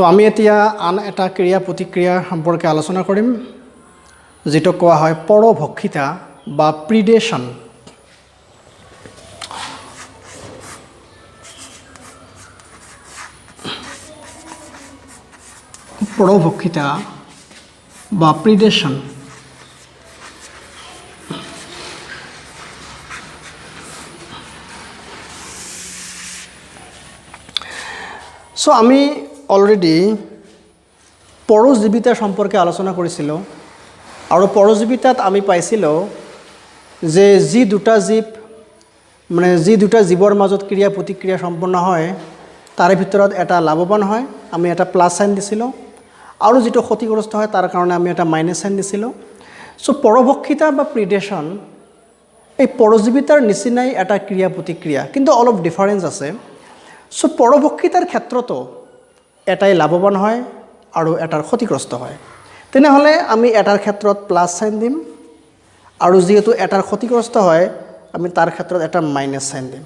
তো আমি এতিয়া আন এটা ক্ৰিয়া প্ৰতিক্ৰিয়া সম্পৰ্কে আলোচনা কৰিম যেটো কোৱা হয় পৰভক্ষিতা বা প্ৰিডেশ্যন। পৰভক্ষিতা বা প্ৰিডেশ্যন। সো আমি অলৰেডি পৰজীৱিতা সম্পৰ্কে আলোচনা কৰিছিলোঁ আৰু পৰজীৱিতাত আমি পাইছিলোঁ যে যি দুটা জীৱৰ মাজত ক্ৰিয়া প্ৰতিক্ৰিয়া সম্পন্ন হয় তাৰে ভিতৰত এটা লাভৱান হয়, আমি এটা প্লাছ সাইন দিছিলোঁ, আৰু যেটো ক্ষতিগ্ৰস্ত হয় তাৰ কাৰণে আমি এটা মাইনাছ সাইন দিছিলোঁ। সো পৰভক্ষিতা বা প্ৰিডেশ্যন এই পৰজীৱিতাৰ নিচিনাই এটা ক্ৰিয়া প্ৰতিক্ৰিয়া, কিন্তু অলপ ডিফাৰেন্স আছে। সো পৰভক্ষিতাৰ ক্ষেত্ৰতো এটাই লাভৱান হয় আৰু এটাৰ ক্ষতিগ্ৰস্ত হয়। তেনেহ'লে আমি এটাৰ ক্ষেত্ৰত প্লাছ সাইন দিম, আৰু যেহেতু এটাৰ ক্ষতিগ্ৰস্ত হয় আমি তাৰ ক্ষেত্ৰত এটা মাইনাছ সাইন দিম,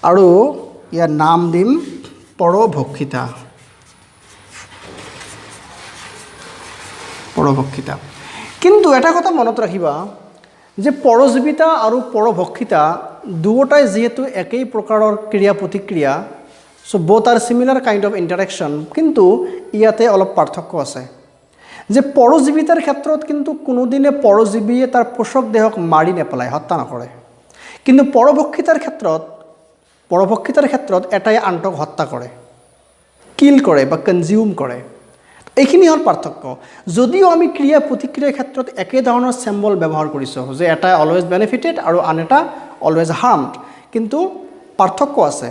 আৰু ইয়াৰ নাম দিম পৰভক্ষিতা। পৰভক্ষিতা। কিন্তু এটা কথা মনত ৰাখিবা যে পৰজীৱিতা আৰু পৰভক্ষিতা দুয়োটাই যেহেতু একেই প্ৰকাৰৰ ক্ৰিয়া প্ৰতিক্ৰিয়া, so both are similar kind of interaction, কিন্তু ইয়াতে অলপ পাৰ্থক্য আছে। যে পৰজীৱিতাৰ ক্ষেত্ৰত কিন্তু কোনোদিনে পৰজীৱীয়ে তাৰ পোষক দেহক মাৰি নেপেলায়, হত্যা নকৰে, কিন্তু পৰভক্ষিতাৰ ক্ষেত্ৰত এটাই আনটোক হত্যা কৰে, কিল কৰে বা কনজিউম কৰে। এইখিনি হ'ল পাৰ্থক্য। যদিও আমি ক্ৰিয়া প্ৰতিক্ৰিয়াৰ ক্ষেত্ৰত একে ধৰণৰ চিম্বল ব্যৱহাৰ কৰিছোঁ যে এটা অলৱেজ বেনিফিটেড আৰু আন এটা অলৱেজ হাৰ্মড, কিন্তু পাৰ্থক্য আছে।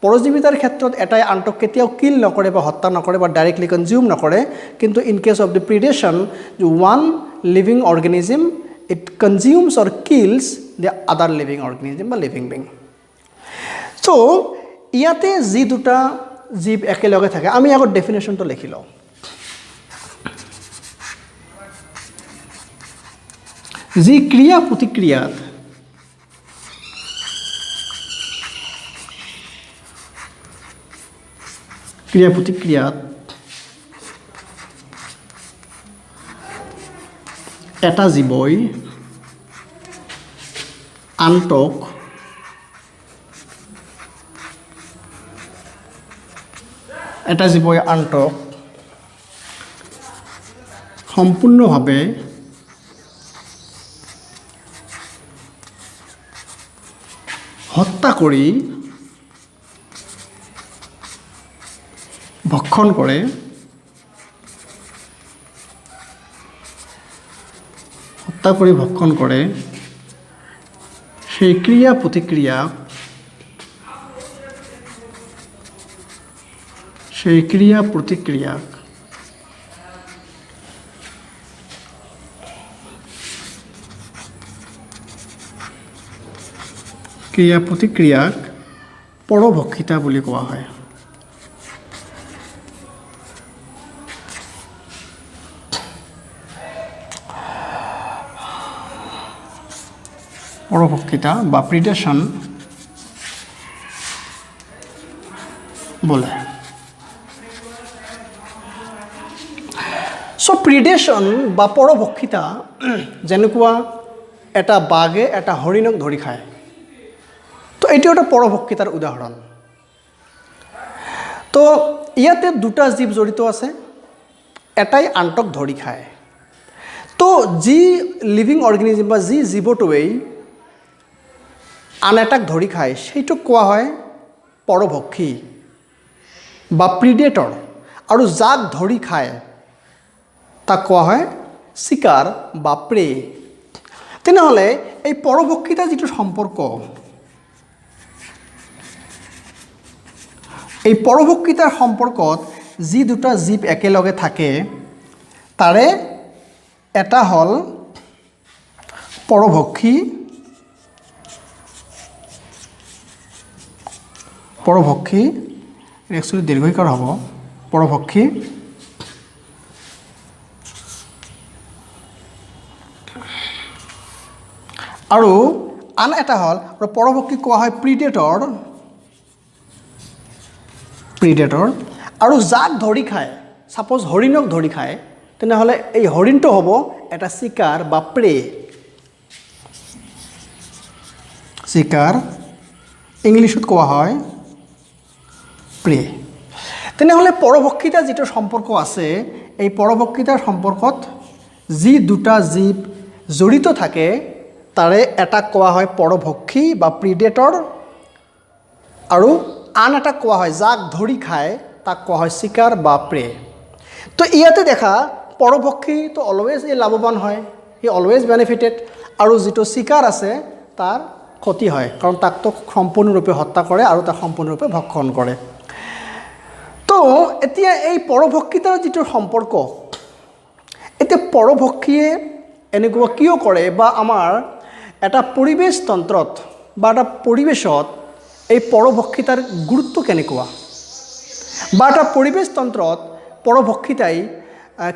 পৰজীৱিতাৰ ক্ষেত্ৰত এটাই আনটোক কেতিয়াও কিল নকৰে বা হত্যা নকৰে বা ডাইৰেক্টলি কনজিউম নকৰে, কিন্তু in case of the predation one living organism it consumes or kills the other living organism বা লিভিং বিং। চ' ইয়াতে যি দুটা জীৱ একেলগে থাকে, আমি আগত ডেফিনেশ্যনটো লিখি লওঁ। যি ক্ৰিয়া প্ৰতিক্ৰিয়াত এটা জীৱই আনটোক সম্পূৰ্ণভাৱে হত্যা কৰি ভক্ষণ কৰে, সেই ক্ৰিয়া প্ৰতিক্ৰিয়াক পৰভক্ষিতা বুলি কোৱা হয়। পৰভক্ষিতা বা প্ৰিডেশ্যন বোলে। সো প্ৰিডেশ্যন বা পৰভক্ষিতা যেনেকুৱা এটা বাঘে এটা হৰিণক ধৰি খায়, তো এইটো এটা পৰভক্ষিতাৰ উদাহৰণ। তো ইয়াতে দুটা জীৱ জড়িত আছে, এটাই আনটোক ধৰি খায়। তো যি লিভিং অৰ্গেনিজম বা যি জীৱটোৱেই আন এটাক ধৰি খায় সেইটোক কোৱা হয় পৰভক্ষী বা প্ৰিডেটৰ, আৰু যাক ধৰি খায় তাক কোৱা হয় চিকাৰ বা প্ৰে। তেনেহ'লে এই পৰভক্ষিতা যিটো সম্পৰ্ক, এই পৰভক্ষিতাৰ সম্পৰ্কত যি দুটা জীৱ একেলগে থাকে তাৰে এটা হ'ল পৰভক্ষী একচুৱেলি দীৰ্ঘইকাৰ হ'ব, পৰভক্ষী, আৰু আন এটা হ'ল পৰভক্ষী কোৱা হয় প্ৰিডেটৰ, আৰু যাক ধৰি খায় সাপোজ হৰিণক ধৰি খায় তেনেহ'লে এই হৰিণটো হ'ব এটা চিকাৰ বা প্ৰে চিকাৰ ইংলিছত কোৱা হয় প্ৰে তেনেহ'লে পৰভক্ষিতা যিটো সম্পৰ্ক আছে এই পৰভক্ষিতাৰ সম্পৰ্কত যি দুটা জীৱ জড়িত থাকে তাৰে এটা কোৱা হয় পৰভক্ষী বা প্ৰিডেটৰ আৰু আন এটা কোৱা হয় যাক ধৰি খায় তাক কোৱা হয় চিকাৰ বা প্ৰে তো ইয়াতে দেখা পৰভক্ষী তো অলৱেজ এই লাভৱান হয় হি অলৱেজ বেনিফিটেড আৰু যিটো চিকাৰ আছে তাৰ ক্ষতি হয় কাৰণ তাক তো সম্পূৰ্ণৰূপে হত্যা কৰে আৰু তাক সম্পূৰ্ণৰূপে ভক্ষণ কৰে তো এতিয়া এই পৰভক্ষিতাৰ যিটো সম্পৰ্ক এতিয়া পৰভক্ষীয়ে এনেকুৱা কিয় কৰে বা আমাৰ এটা পৰিৱেশ তন্ত্ৰত বা এটা পৰিৱেশত এই পৰভক্ষিতাৰ গুৰুত্ব কেনেকুৱা বা এটা পৰিৱেশ তন্ত্ৰত পৰভক্ষিতাই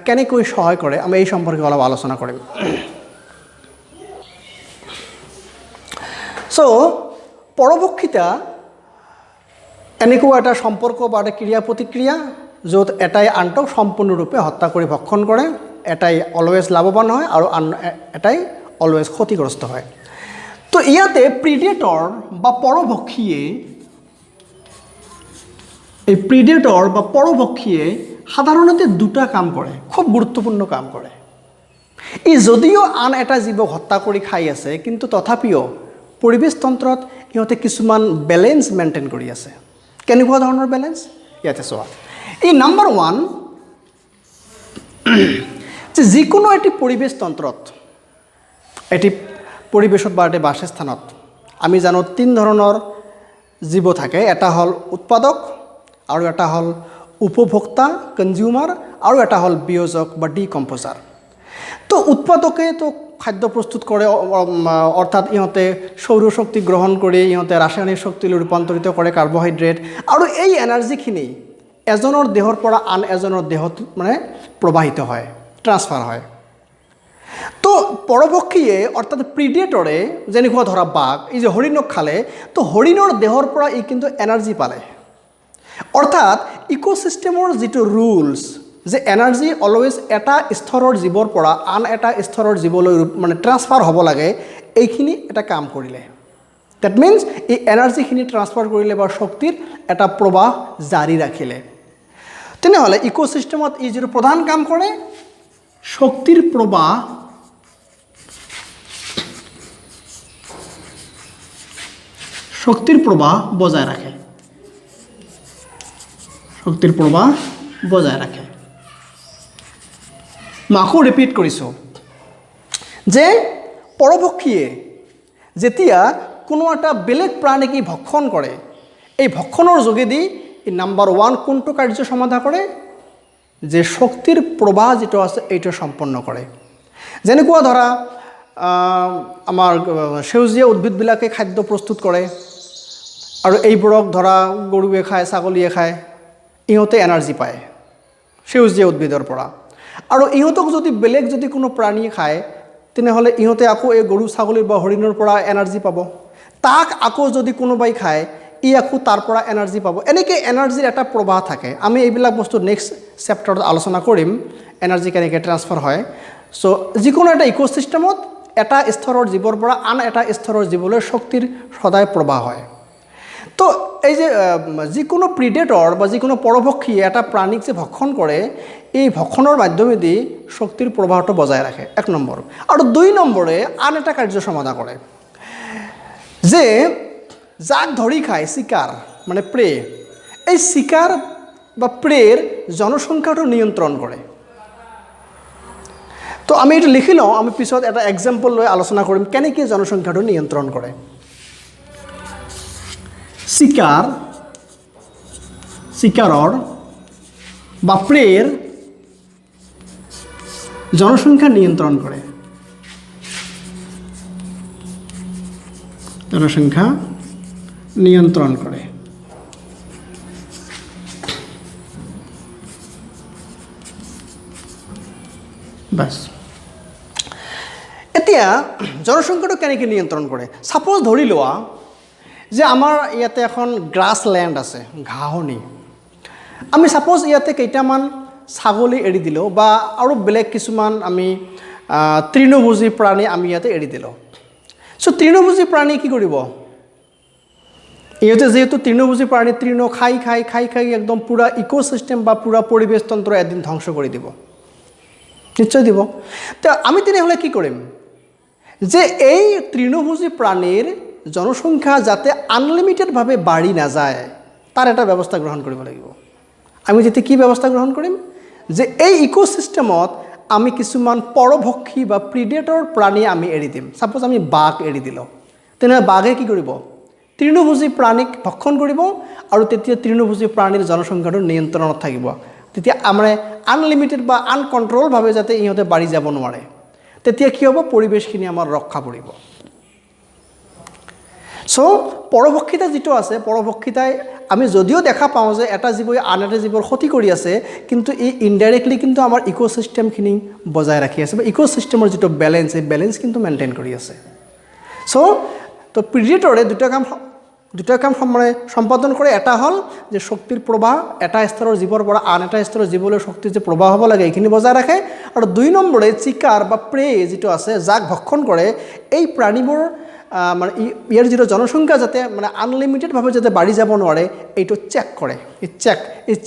কেনেকৈ সহায় কৰে আমি এই সম্পৰ্কে অলপ আলোচনা কৰিম সো পৰভক্ষিতা এনেকুৱা এটা সম্পৰ্ক বা এটা ক্ৰিয়া প্ৰতিক্ৰিয়া য'ত এটাই আনটোক সম্পূৰ্ণৰূপে হত্যা কৰি ভক্ষণ কৰে এটাই অলৱেজ লাভৱান হয় আৰু আন এটাই অলৱেজ ক্ষতিগ্ৰস্ত হয় তো ইয়াতে প্ৰিডেটৰ বা পৰভক্ষীয়ে এই প্ৰিডেটৰ বা পৰভক্ষীয়ে সাধাৰণতে দুটা কাম কৰে খুব গুৰুত্বপূৰ্ণ কাম কৰে ই যদিও আন এটা জীৱক হত্যা কৰি খাই আছে কিন্তু তথাপিও পৰিৱেশ তন্ত্ৰত ইহঁতে কিছুমান বেলেঞ্চ মেইনটেইন কৰি আছে কেনেকুৱা ধৰণৰ বেলেঞ্চ ইয়াতে চোৱা এই নাম্বাৰ 1 যে যিকোনো এটি পৰিৱেশ তন্ত্ৰত এটি পৰিৱেশত বা এটি বাসস্থানত আমি জানো 3 ধৰণৰ জীৱ থাকে এটা হ'ল উৎপাদক আৰু এটা হ'ল উপভোক্তা কনজিউমাৰ আৰু এটা হ'ল বিয়োজক বা ডিকম্পোজাৰ তো উৎপাদকে তো খাদ্য প্ৰস্তুত কৰে অৰ্থাৎ ইহঁতে সৌৰশক্তি গ্ৰহণ কৰি ইহঁতে ৰাসায়নিক শক্তিলৈ ৰূপান্তৰিত কৰে কাৰ্বহাইড্ৰেট আৰু এই এনাৰ্জিখিনি এজনৰ দেহৰ পৰা আন এজনৰ দেহত মানে প্ৰবাহিত হয় ট্ৰান্সফাৰ হয় তো পৰভক্ষীয়ে অৰ্থাৎ প্ৰিডেটৰে যেনেকুৱা ধৰা বাঘ এই যে হৰিণক খালে তো হৰিণৰ দেহৰ পৰা ই কিন্তু এনাৰ্জি পালে অৰ্থাৎ ইকোচিষ্টেমৰ যিটো ৰুলছ যে এনাৰ্জি অলৱেজ এটা স্তৰৰ জীৱৰ পৰা আন এটা স্তৰৰ জীৱলৈ মানে ট্ৰান্সফাৰ হ'ব লাগে এইখিনি এটা কাম কৰিলে দ্যাট মিন্স এই এনাৰ্জিখিনি ট্ৰান্সফাৰ কৰিলে বা শক্তিৰ এটা প্ৰবাহ জাৰি ৰাখিলে তেনেহ'লে ইকোচিষ্টেমত ই যিটো প্ৰধান কাম কৰে শক্তিৰ প্ৰবাহ বজাই ৰাখে শক্তিৰ প্ৰবাহ বজাই ৰাখে মই আকৌ ৰিপিট কৰিছোঁ যে পৰভক্ষীয়ে যেতিয়া কোনো এটা বেলেগ প্ৰাণীক ভক্ষণ কৰে এই ভক্ষণৰ যোগেদি নাম্বাৰ 1 কোনটো কাৰ্য সমাধা কৰে যে শক্তিৰ প্ৰবাহ যেটো আছে এইটো সম্পন্ন কৰে যেনেকুৱা ধৰা আমাৰ সেউজীয়া উদ্ভিদবিলাকে খাদ্য প্ৰস্তুত কৰে আৰু এইবোৰক ধৰা গৰুৱে খায় ছাগলীয়ে খায় ইহঁতে এনাৰ্জি পায় সেউজীয়া উদ্ভিদৰ পৰা আৰু ইহঁতক যদি বেলেগ যদি কোনো প্ৰাণী খায় তেনেহ'লে ইহঁতে আকৌ এই গৰু ছাগলীৰ বা হৰিণৰ পৰা এনাৰ্জি পাব তাক আকৌ যদি কোনোবাই খায় ই আকৌ তাৰ পৰা এনাৰ্জি পাব এনেকৈ এনাৰ্জিৰ এটা প্ৰবাহ থাকে আমি এইবিলাক বস্তু নেক্সট চেপ্টাৰত আলোচনা কৰিম এনাৰ্জি কেনেকৈ ট্ৰান্সফাৰ হয় সো যিকোনো এটা ইকোচিষ্টেমত এটা স্তৰৰ জীৱৰ পৰা আন এটা স্তৰৰ জীৱলৈ শক্তিৰ সদায় প্ৰবাহ হয় তো এই যে যিকোনো প্ৰিডেটৰ বা যিকোনো পৰভক্ষীয়ে এটা প্ৰাণীক যে ভক্ষণ কৰে এই ভক্ষণৰ মাধ্যমেদি শক্তিৰ প্ৰবাহটো বজাই ৰাখে 1 নম্বৰ আৰু 2 নম্বৰে আন এটা কাৰ্য সমাধা কৰে যে যাক ধৰি খায় চিকাৰ মানে প্ৰে এই চিকাৰ বা প্ৰেৰ জনসংখ্যাটো নিয়ন্ত্ৰণ কৰে তো আমি এইটো লিখি লওঁ আমি পিছত এটা এক্সাম্পল লৈ আলোচনা কৰিম কেনেকৈ জনসংখ্যাটো নিয়ন্ত্ৰণ কৰে চিকাৰৰ বা প্ৰেৰ জনসংখ্যা নিয়ন্ত্ৰণ কৰে জনসংখ্যা নিয়ন্ত্ৰণ কৰে বাস এতিয়া জনসংখ্যাটো কেনেকৈ নিয়ন্ত্ৰণ কৰে সাপোজ ধৰি লোৱা যে আমাৰ ইয়াতে এখন গ্ৰাছলেণ্ড আছে ঘাঁহনি আমি সাপোজ ইয়াতে কেইটামান ছাগলী এৰি দিলোঁ বা আৰু বেলেগ কিছুমান আমি তৃণভোজী প্ৰাণী আমি ইয়াতে এৰি দিলোঁ। চ' তৃণভোজী প্ৰাণী কি কৰিব? ইহঁতে যিহেতু তৃণভোজী প্ৰাণী, তৃণ খাই খাই খাই খাই একদম পূৰা ইক'চিষ্টেম বা পূৰা পৰিৱেশ তন্ত্ৰ এদিন ধ্বংস কৰি দিব, নিশ্চয় দিব। তো আমি তেনেহ'লে কি কৰিম? যে এই তৃণভোজী প্ৰাণীৰ জনসংখ্যা যাতে আনলিমিটেডভাৱে বাঢ়ি নাযায় তাৰ এটা ব্যৱস্থা গ্ৰহণ কৰিব লাগিব। আমি যেতিয়া কি ব্যৱস্থা গ্ৰহণ কৰিম? যে এই ইক'চিষ্টেমত আমি কিছুমান পৰভক্ষী বা প্ৰিডেটৰ প্ৰাণী আমি এৰি দিম। ছাপ'জ আমি বাঘ এৰি দিলোঁ, তেনেহ'লে বাঘে কি কৰিব? তৃণভোজী প্ৰাণীক ভক্ষণ কৰিব আৰু তেতিয়া তৃণভোজী প্ৰাণীৰ জনসংখ্যাটো নিয়ন্ত্ৰণত থাকিব। তেতিয়া আমাৰ আনলিমিটেড বা আনকণ্ট্ৰলভাৱে যাতে ইহঁতে বাঢ়ি যাব নোৱাৰে, তেতিয়া কি হ'ব? পৰিৱেশখিনি আমাৰ ৰক্ষা পৰিব। চ' পৰভক্ষিতা যিটো আছে, পৰভক্ষিতাই আমি যদিও দেখা পাওঁ যে এটা জীৱই আন এটা জীৱৰ ক্ষতি কৰি আছে, কিন্তু ই ইনডাইৰেক্টলি কিন্তু আমাৰ ইক'চিষ্টেমখিনি বজাই ৰাখি আছে বা ইক'চিষ্টেমৰ যিটো বেলেঞ্চ, এই বেলেঞ্চ কিন্তু মেইনটেইন কৰি আছে। চ' তো প্ৰিডেটৰে দুটা কাম মানে সম্পাদন কৰে। এটা হ'ল যে শক্তিৰ প্ৰবাহ এটা স্তৰৰ জীৱৰ পৰা আন এটা স্তৰৰ জীৱলৈ শক্তিৰ যে প্ৰবাহ হ'ব লাগে এইখিনি বজাই ৰাখে। আৰু 2 নম্বৰে চিকাৰ বা প্ৰে যিটো আছে, যাক ভক্ষণ কৰে, এই প্ৰাণীবোৰ মানে ইয়াৰ যিটো জনসংখ্যা যাতে মানে আনলিমিটেডভাৱে যাতে বাঢ়ি যাব নোৱাৰে এইটো চেক কৰে। ই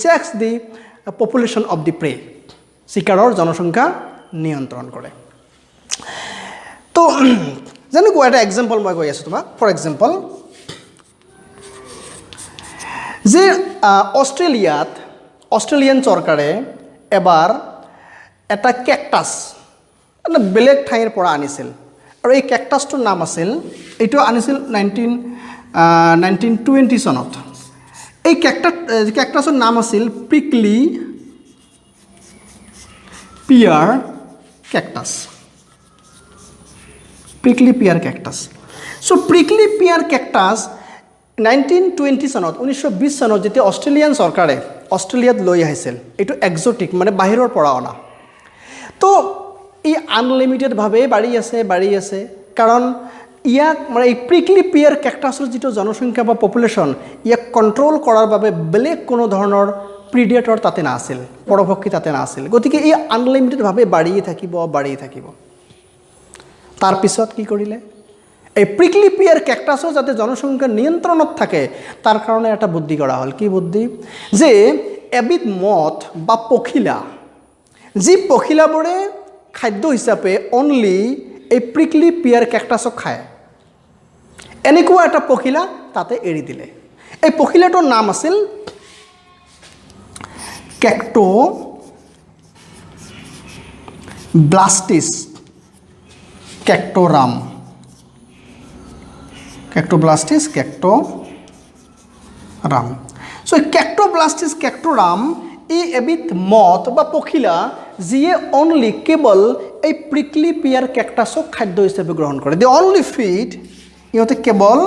চেকছ দি পপুলেশ্যন অফ দি প্ৰে, চিকাৰৰ জনসংখ্যা নিয়ন্ত্ৰণ কৰে। তো যেনেকুৱা এটা এক্সাম্পল মই কৈ আছোঁ তোমাক। ফৰ এক্সাম্পল, যে অষ্ট্ৰেলিয়ান চৰকাৰে এবাৰ এটা কেকটাছ মানে বেলেগ ঠাইৰ পৰা আনিছিল, আৰু এই কেকটাছটোৰ নাম আছিল, এইটো আনিছিল 1920 চনত। এই কেকটাছৰ নাম আছিল প্ৰিকলি পিয়াৰ কেকটাছ। প্ৰিকলি পিয়াৰ কেকটাছ। চ' প্ৰিকলি পিয়াৰ কেকটাছ 1920 চনত, 1920 চনত যেতিয়া অষ্ট্ৰেলিয়ান চৰকাৰে অষ্ট্ৰেলিয়াত লৈ আহিছিল, এইটো এক্সোটিক মানে বাহিৰৰ পৰা অনা। তো ই আনলিমিটেডভাৱে বাঢ়ি আছে, কাৰণ ইয়াক মানে এই প্ৰিকলি পিয়াৰ কেকটাছৰ যিটো জনসংখ্যা বা পপুলেশ্যন, ইয়াক কণ্ট্ৰল কৰাৰ বাবে বেলেগ কোনো ধৰণৰ প্ৰিডেটৰ তাতে নাছিল, পৰভক্ষী তাতে নাছিল। গতিকে ই আনলিমিটেডভাৱে বাঢ়িয়ে থাকিব। তাৰপিছত কি কৰিলে? এই প্ৰিকলি পিয়াৰ কেকটাছৰ যাতে জনসংখ্যা নিয়ন্ত্ৰণত থাকে তাৰ কাৰণে এটা বুদ্ধি কৰা হ'ল। কি বুদ্ধি? যে এবিধ মথ বা পখিলা, যি পখিলাবোৰে খাদ্য হিচাপে অনলি এই প্ৰিকলি পিয়াৰ কেকটাছক খায়, এনেকুৱা এটা পখিলা তাতে এৰি দিলে। এই পখিলাটোৰ নাম আছিল কেক্টোব্লাষ্টিছ কেক্টোৰাম। চ' কেক্টোব্লাষ্টিছ কেক্টোৰাম ই এবিধ মথ বা পখিলা যিয়ে অনলি কেৱল এই প্ৰিকলি পিয়াৰ কেকটাছক খাদ্য হিচাপে গ্ৰহণ কৰে। দে অনলি ফিড, ইহঁতে কেৱল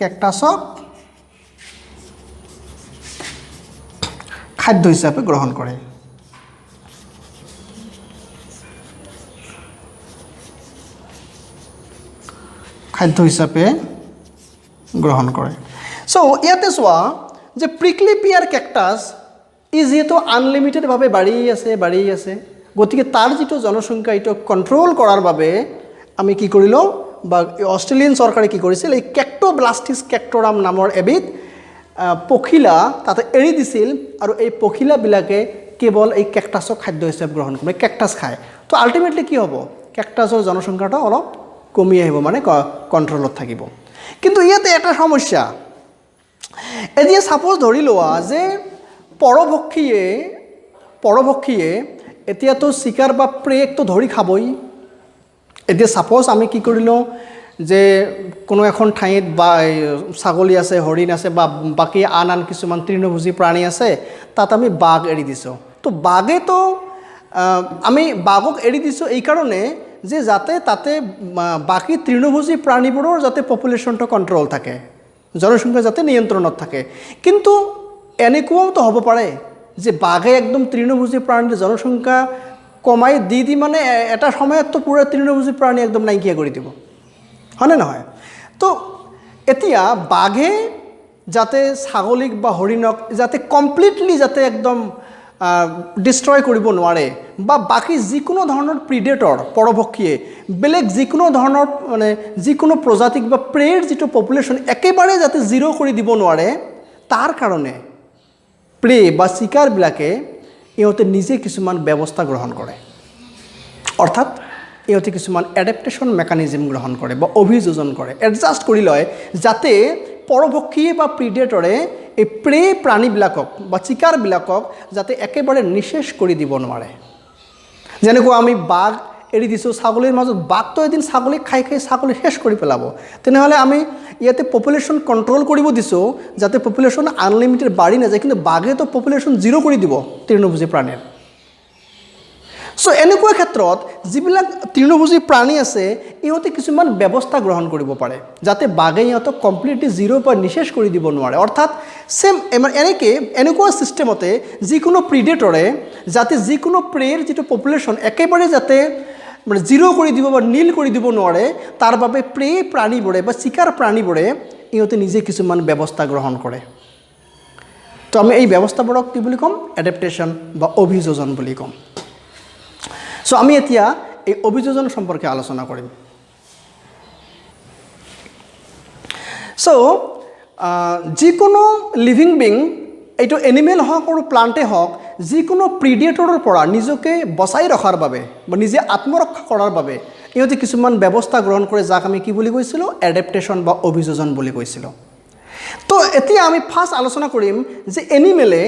কেকটাছক খাদ্য হিচাপে গ্ৰহণ কৰে। চ' ইয়াতে চোৱা যে প্ৰিকলি পিয়াৰ কেকটাছ ই যিহেতু আনলিমিটেডভাৱে বাঢ়ি আছে, গতিকে তাৰ যিটো জনসংখ্যা এইটো কণ্ট্ৰল কৰাৰ বাবে আমি কি কৰিলোঁ, বা অষ্ট্ৰেলিয়ান চৰকাৰে কি কৰিছিল, এই কেক্টোব্লাষ্টিছ কেক্টোৰাম নামৰ এবিধ পখিলা তাতে এৰি দিছিল, আৰু এই পখিলাবিলাকে কেৱল এই কেকটাছক খাদ্য হিচাপে গ্ৰহণ কৰে, কেকটাছ খায়। তো আল্টিমেটলি কি হ'ব? কেকটাছৰ জনসংখ্যাটো অলপ কমি আহিব, মানে কণ্ট্ৰলত থাকিব। কিন্তু ইয়াতে এটা সমস্যা, এতিয়া ছাপ'জ ধৰি লোৱা যে পৰভক্ষীয়ে এতিয়াতো চিকাৰ বা প্ৰেকটো ধৰি খাবই। এতিয়া ছাপ'জ আমি কি কৰিলোঁ যে কোনো এখন ঠাইত বা ছাগলী আছে, হৰিণ আছে বা বাকী আন কিছুমান তৃণভোজী প্ৰাণী আছে, তাত আমি বাঘ এৰি দিছোঁ। তো আমি বাঘক এৰি দিছোঁ এইকাৰণে যে যাতে তাতে বাকী তৃণভোজী প্ৰাণীবোৰৰ যাতে পপুলেশ্যনটো কণ্ট্ৰল থাকে, জনসংখ্যা যাতে নিয়ন্ত্ৰণত থাকে। কিন্তু এনেকুৱাওতো হ'ব পাৰে যে বাঘে একদম তৃণভোজী প্ৰাণীৰ জনসংখ্যা কমাই দি মানে এটা সময়ততো পুৰা তৃণভোজী প্ৰাণী একদম নাইকিয়া কৰি দিব, হয়নে নহয়? তো এতিয়া বাঘে যাতে ছাগলীক বা হৰিণক যাতে কমপ্লিটলি যাতে একদম ডিষ্ট্ৰয় কৰিব নোৱাৰে বা বাকী যিকোনো ধৰণৰ প্ৰিডেটৰ পৰভক্ষীয়ে বেলেগ যিকোনো ধৰণৰ মানে যিকোনো প্ৰজাতিক বা প্ৰেৰ যিটো পপুলেশ্যন একেবাৰে যাতে জিৰ' কৰি দিব নোৱাৰে তাৰ কাৰণে প্ৰে বা চিকাৰবিলাকে ইহঁতে নিজে কিছুমান ব্যৱস্থা গ্ৰহণ কৰে অৰ্থাৎ ইহঁতে কিছুমান এডাপ্টেশ্যন মেকানিজম গ্ৰহণ কৰে বা অভিযোজন কৰে এডজাষ্ট কৰি লয় যাতে পৰভক্ষীয়ে বা প্ৰিডেটৰে এই প্ৰে প্ৰাণীবিলাকক বা চিকাৰবিলাকক যাতে একেবাৰে নিশেষ কৰি দিব নোৱাৰে যেনেকুৱা আমি বাঘ এৰি দিছোঁ ছাগলীৰ মাজত বাঘটো এদিন ছাগলীক খাই খাই ছাগলী শেষ কৰি পেলাব তেনেহ'লে আমি ইয়াতে পপুলেশ্যন কণ্ট্ৰল কৰিব দিছোঁ যাতে পপুলেশ্যন আনলিমিটেড বাঢ়ি নাযায় কিন্তু বাঘেতো পপুলেশ্যন জিৰ' কৰি দিব তৃণভোজী প্ৰাণীৰ সো এনেকুৱা ক্ষেত্ৰত যিবিলাক তৃণভোজী প্ৰাণী আছে ইহঁতে কিছুমান ব্যৱস্থা গ্ৰহণ কৰিব পাৰে যাতে বাঘে ইহঁতক কমপ্লিটলি জিৰ' পৰা নিশেষ কৰি দিব নোৱাৰে অৰ্থাৎ সেম এনেকুৱা ছিষ্টেমতে যিকোনো প্ৰিডেটৰে যাতে যিকোনো প্ৰেৰ যিটো পপুলেশ্যন একেবাৰে যাতে মানে জিৰ' কৰি দিব বা নীল কৰি দিব নোৱাৰে তাৰ বাবে প্ৰে প্ৰাণীবোৰে বা চিকাৰ প্ৰাণীবোৰে ইহঁতে নিজে কিছুমান ব্যৱস্থা গ্ৰহণ কৰে তো আমি এই ব্যৱস্থাবোৰক কি বুলি ক'ম এডাপ্টেশ্যন বা অভিযোজন বুলি ক'ম সো আমি এতিয়া এই অভিযোজন সম্পৰ্কে আলোচনা কৰিম সো যিকোনো লিভিং বিং এইটো এনিমেল হওক আৰু প্লাণ্টে হওক যিকোনো প্ৰিডেটৰৰ পৰা নিজকে বচাই ৰখাৰ বাবে বা নিজে আত্মৰক্ষা কৰাৰ বাবে ইহঁতে কিছুমান ব্যৱস্থা গ্ৰহণ কৰে যাক আমি কি বুলি কৈছিলোঁ এডাপ্টেশ্যন বা অভিযোজন বুলি কৈছিলোঁ তো এতিয়া আমি ফাৰ্ষ্ট আলোচনা কৰিম যে এনিমেলে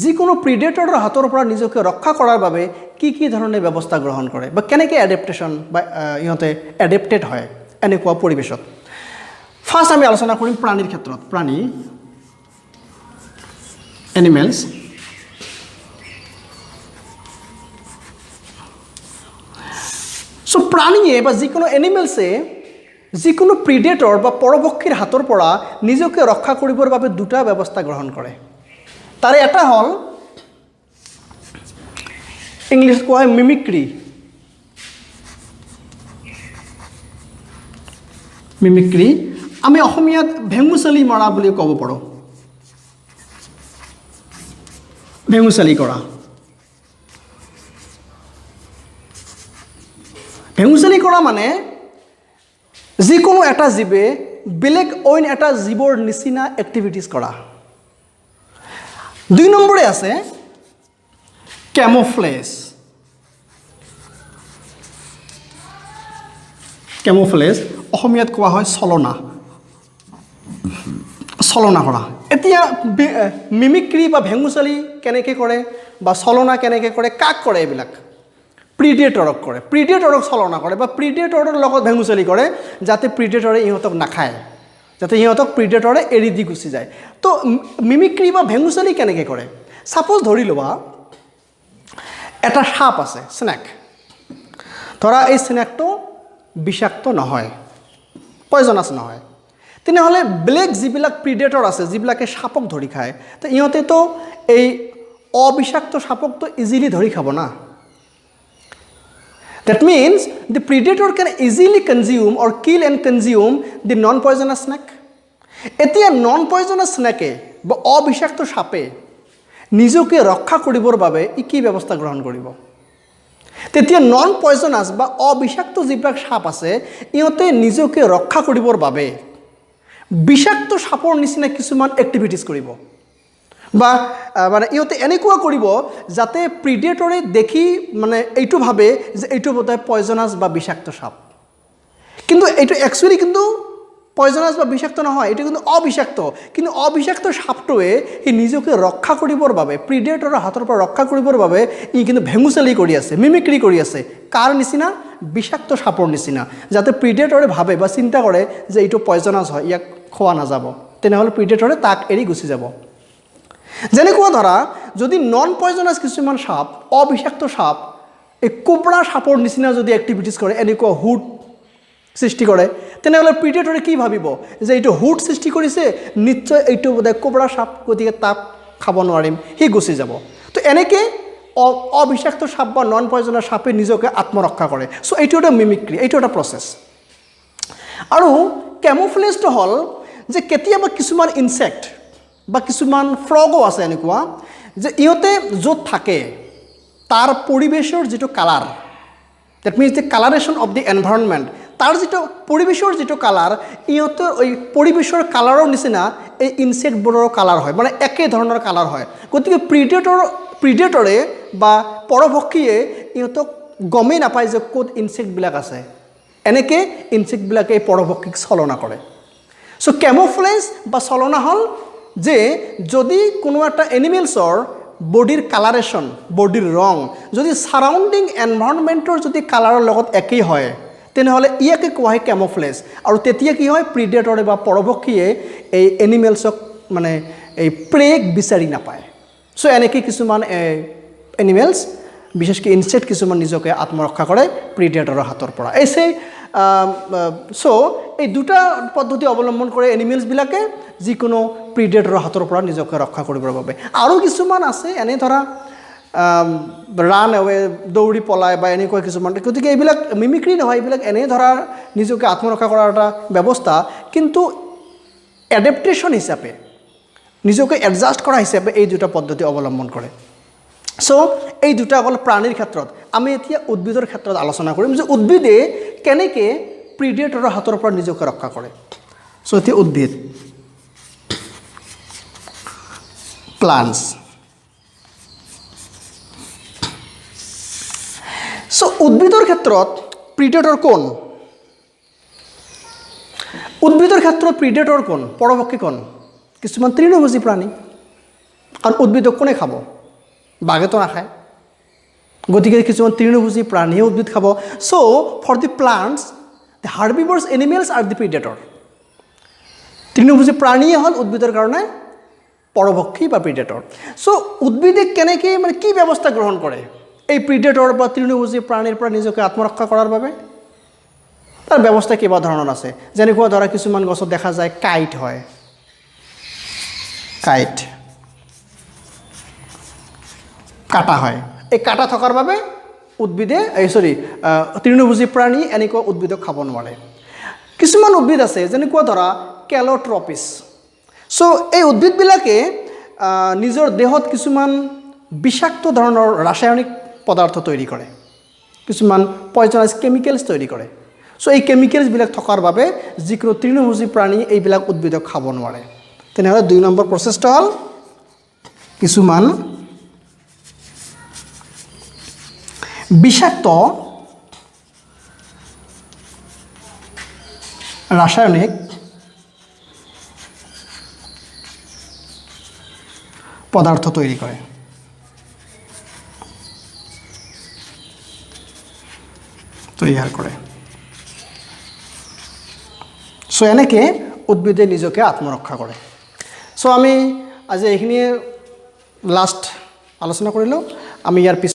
যিকোনো প্ৰিডেটৰৰ হাতৰ পৰা নিজকে ৰক্ষা কৰাৰ বাবে কি কি ধৰণে ব্যৱস্থা গ্ৰহণ কৰে বা কেনেকৈ এডাপ্টেশ্যন বা ইহঁতে এডেপ্টেড হয় এনেকুৱা পৰিৱেশত ফাৰ্ষ্ট আমি আলোচনা কৰিম প্ৰাণীৰ ক্ষেত্ৰত প্ৰাণী এনিমেলছ সো প্ৰাণীয়ে বা যিকোনো এনিমেলছে যিকোনো প্ৰিডেটৰ বা পৰভক্ষীৰ হাতৰ পৰা নিজকে ৰক্ষা কৰিবৰ বাবে দুটা ব্যৱস্থা গ্ৰহণ কৰে তাৰে এটা হ'ল ইংলিছত কোৱা হয় মিমিক্ৰি আমি অসমীয়াত ভেঙুচালি মৰা বুলি ক'ব পাৰোঁ ভেঙুচালি কৰা ভেঙুচালি কৰা মানে যিকোনো এটা জীৱে বেলেগ অইন এটা জীৱৰ নিচিনা এক্টিভিটিজ কৰা দুই নম্বৰে আছে কেমোফ্লেজ অসমীয়াত কোৱা হয় চলনা কৰা এতিয়া মিমিক্ৰি বা ভেঙুচালি কেনেকৈ কৰে বা চলনা কেনেকৈ কৰে কাক কৰে এইবিলাক প্ৰিডেটৰক কৰে প্ৰিডেটৰক চলনা কৰে বা প্ৰিডেটৰৰ লগত ভেঙুচালি কৰে যাতে প্ৰিডেটৰে ইহঁতক নাখায় যাতে ইহঁতক প্ৰিডেটৰে এৰি দি গুচি যায় তো মিমিক্ৰি বা ভেঙুচালি কেনেকৈ কৰে ছাপ'জ ধৰি ল'বা এটা সাপ আছে স্নেক ধৰা এই স্নেকটো বিষাক্ত নহয় পয়জনাছ নহয় তেনেহ'লে বেলেগ যিবিলাক প্ৰিডেটৰ আছে যিবিলাকে সাপক ধৰি খায় তো ইহঁতেতো এই অবিষাক্ত সাপকটো ইজিলি ধৰি খাব না That means the predator can easily consume or kill and consume the non-poisonous snake. এতিয়া non-poisonous snake বা অবিষাক্ত সাপে নিজকে ৰক্ষা কৰিবৰ বাবে কি ব্যৱস্থা গ্ৰহণ কৰিব তেতিয়া non-poisonous বা অবিষাক্ত যিবিলাক সাপ আছে ইহঁতে নিজকে ৰক্ষা কৰিবৰ বাবে বিষাক্ত সাপৰ নিচিনা কিছুমান এক্টিভিটিজ কৰিব বা মানে ইহঁতে এনেকুৱা কৰিব যাতে প্ৰিডেটৰে দেখি মানে এইটো ভাবে যে এইটো বোধহয় পয়জনাছ বা বিষাক্ত সাপ কিন্তু এইটো একচুৱেলি কিন্তু পয়জনাছ বা বিষাক্ত নহয় এইটো কিন্তু অবিষাক্ত সাপটোৱে সি নিজকে ৰক্ষা কৰিবৰ বাবে প্ৰিডেটৰৰ হাতৰ পৰা ৰক্ষা কৰিবৰ বাবে ই কিন্তু ভেঙুচালি কৰি আছে মিমিক্ৰি কৰি আছে কাৰ নিচিনা বিষাক্ত সাপৰ নিচিনা যাতে প্ৰিডেটৰে ভাবে বা চিন্তা কৰে যে এইটো পয়জনাছ হয় ইয়াক খোৱা নাযাব তেনেহ'লে প্ৰিডেটৰে তাক এৰি গুচি যাব যেনেকুৱা ধৰা যদি নন পয়জনাছ কিছুমান সাপ অবিষাক্ত সাপ এই কোবৰা সাপৰ নিচিনা যদি এক্টিভিটিজ কৰে এনেকুৱা হুড সৃষ্টি কৰে তেনেহ'লে প্ৰিডেটৰে কি ভাবিব যে এইটো হুড সৃষ্টি কৰিছে নিশ্চয় এইটো বোধহয় কোবৰা সাপ গতিকে তাক খাব নোৱাৰিম সি গুচি যাব তো এনেকৈ অবিষাক্ত সাপ বা নন পয়জনাছ সাপে নিজকে আত্মৰক্ষা কৰে চ' এইটো এটা মিমিক্ৰি এইটো এটা প্ৰচেছ আৰু কেমোফ্লেজটো হ'ল যে কেতিয়াবা কিছুমান ইনচেক্ট বা কিছুমান ফ্ৰগো আছে এনেকুৱা যে ইহঁতে য'ত থাকে তাৰ পৰিৱেশৰ যিটো colour, that means the colouration of the environment, তাৰ যিটো পৰিৱেশৰ যিটো কালাৰ, ইহঁতৰ এই পৰিৱেশৰ কালাৰৰ নিচিনা এই ইনচেক্টবোৰৰ কালাৰ হয়, মানে একে ধৰণৰ কালাৰ হয়। গতিকে প্ৰিডেটৰে বা পৰভক্ষীয়ে ইহঁতক গমেই নাপায় যে ক'ত ইনচেক্টবিলাক আছে। এনেকৈ ইনচেক্টবিলাকে এই পৰভক্ষীক চলনা কৰে। চ' কেমোফ্লেজ বা চলনা হ'ল যে যদি কোনো এটা এনিমেলছৰ বডিৰ কালাৰেশ্যন, বডিৰ ৰং যদি ছাৰাউণ্ডিং এনভাইৰনমেণ্টৰ যদি কালাৰৰ লগত একেই হয়, তেনেহ'লে ইয়াকে কোৱা হয় কেমোফ্লেজ। আৰু তেতিয়া কি হয়, প্ৰিডেটৰে বা পৰভক্ষীয়ে এই এনিমেলছক মানে এই প্ৰেক বিচাৰি নাপায়। চ' এনেকৈ কিছুমান এনিমেলছ, বিশেষকৈ ইনচেক্ট কিছুমান নিজকে আত্মৰক্ষা কৰে প্ৰিডেটৰৰ হাতৰ পৰা। চ' এই দুটা পদ্ধতি অৱলম্বন কৰে এনিমেলছবিলাকে যিকোনো প্ৰিডেটৰৰ হাতৰ পৰা নিজকে ৰক্ষা কৰিবৰ বাবে। আৰু কিছুমান আছে এনে ধৰা ৰান এৱে, দৌৰি পলায় বা এনেকুৱা কিছুমান। গতিকে এইবিলাক মিমিক্ৰি নহয়, এইবিলাক এনেই ধৰা নিজকে আত্মৰক্ষা কৰাৰ এটা ব্যৱস্থা, কিন্তু এডেপ্টেশ্যন হিচাপে, নিজকে এডজাষ্ট কৰা হিচাপে এই দুটা পদ্ধতি অৱলম্বন কৰে। চ' এই দুটা অকল প্ৰাণীৰ ক্ষেত্ৰত। আমি এতিয়া উদ্ভিদৰ ক্ষেত্ৰত আলোচনা কৰিম যে উদ্ভিদে কেনেকৈ প্ৰিডেটৰৰ হাতৰ পৰা নিজকে ৰক্ষা কৰে। চ' এতিয়া উদ্ভিদ, প্লান্টছ। চ' উদ্ভিদৰ ক্ষেত্ৰত প্ৰিডেটৰ কোন? উদ্ভিদৰ ক্ষেত্ৰত প্ৰিডেটৰ কোন, পৰভক্ষী কোন? কিছুমান তৃণভোজী প্ৰাণী। কাৰণ উদ্ভিদক কোনে খাব? বাঘেতো নাখায়। গতিকে কিছুমান তৃণভোজী প্ৰাণীয়ে উদ্ভিদ খাব। So' for the plants, the herbivores animals are the predator. তৃণভোজী প্ৰাণীয়ে হ'ল উদ্ভিদৰ কাৰণে পৰভক্ষী বা প্ৰিডেটৰ। চ' উদ্ভিদে কেনেকৈ মানে কি ব্যৱস্থা গ্ৰহণ কৰে এই প্ৰিডেটৰ বা তৃণভোজী প্ৰাণীৰ পৰা নিজকে আত্মৰক্ষা কৰাৰ বাবে? তাৰ ব্যৱস্থা কেইবা ধৰণৰ আছে। যেনেকুৱা ধৰা কিছুমান গছত দেখা যায় কাইট হয়, কাইট কাটা হয়। এই কাটা থকাৰ বাবে উদ্ভিদে তৃণভোজী প্ৰাণী এনেকুৱা উদ্ভিদক খাব নোৱাৰে। কিছুমান উদ্ভিদ আছে যেনেকুৱা ধৰা কেল'ট্ৰপিছ। চ' এই উদ্ভিদবিলাকে নিজৰ দেহত কিছুমান বিষাক্ত ধৰণৰ ৰাসায়নিক পদাৰ্থ তৈৰি কৰে, কিছুমান পয়জনাছ কেমিকেলছ তৈৰি কৰে। চ' এই কেমিকেলছবিলাক থকাৰ বাবে যিকোনো তৃণভোজী প্ৰাণী এইবিলাক উদ্ভিদক খাব নোৱাৰে। তেনেহ'লে 2 নম্বৰ প্ৰচেছটো হ'ল কিছুমান বিষাক্ত ৰাসায়নিক পদাৰ্থ তৈৰি কৰে। তৈয়াৰ কৰে। সো এনেকৈ উদ্ভিদে নিজকে আত্মৰক্ষা কৰে। সো আমি আজি এইখিনি লাষ্ট আলোচনা কৰিলোঁ। আমি ইয়াৰ পিছত